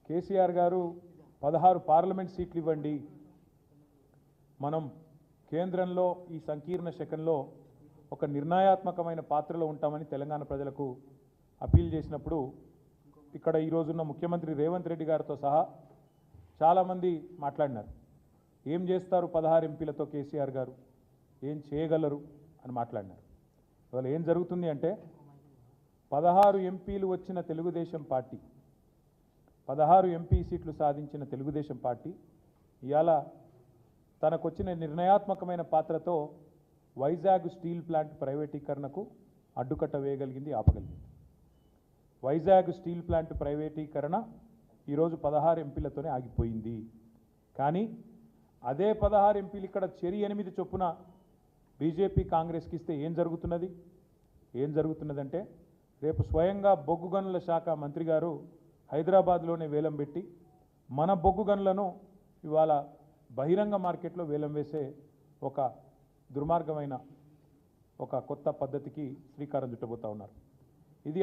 కేసీఆర్ గారు 16 పార్లమెంట్ సీట్లు ఇవ్వండి, మనం కేంద్రంలో ఈ సంకీర్ణ శకంలో ఒక నిర్ణయాత్మకమైన పాత్రలో ఉంటామని తెలంగాణ ప్రజలకు అపీల్ చేసినప్పుడు ఇక్కడ ఈరోజున్న ముఖ్యమంత్రి రేవంత్ రెడ్డి గారితో సహా చాలామంది మాట్లాడినారు. ఏం చేస్తారు 16 ఎంపీలతో కేసీఆర్ గారు, ఏం చేయగలరు అని మాట్లాడినారు. ఇవాళ ఏం జరుగుతుంది అంటే 16 ఎంపీలు వచ్చిన తెలుగుదేశం పార్టీ, 16 ఎంపీ సీట్లు సాధించిన తెలుగుదేశం పార్టీ ఇవాళ తనకొచ్చిన నిర్ణయాత్మకమైన పాత్రతో వైజాగ్ స్టీల్ ప్లాంట్ ప్రైవేటీకరణకు అడ్డుకట్ట వేయగలిగింది, ఆపగలిగింది. వైజాగ్ స్టీల్ ప్లాంట్ ప్రైవేటీకరణ ఈరోజు 16 ఎంపీలతోనే ఆగిపోయింది. కానీ అదే 16 ఎంపీలు ఇక్కడ చెరి 8 చొప్పున బీజేపీ కాంగ్రెస్కి ఇస్తే ఏం జరుగుతున్నదంటే రేపు స్వయంగా బొగ్గు గనుల శాఖ మంత్రి గారు హైదరాబాద్లోనే వేలం పెట్టి మన బొగ్గు గనులను ఇవాళ బహిరంగ మార్కెట్లో వేలం వేసే ఒక దుర్మార్గమైన ఒక కొత్త పద్ధతికి శ్రీకారం చుట్టబోతా ఉన్నారు. ఇది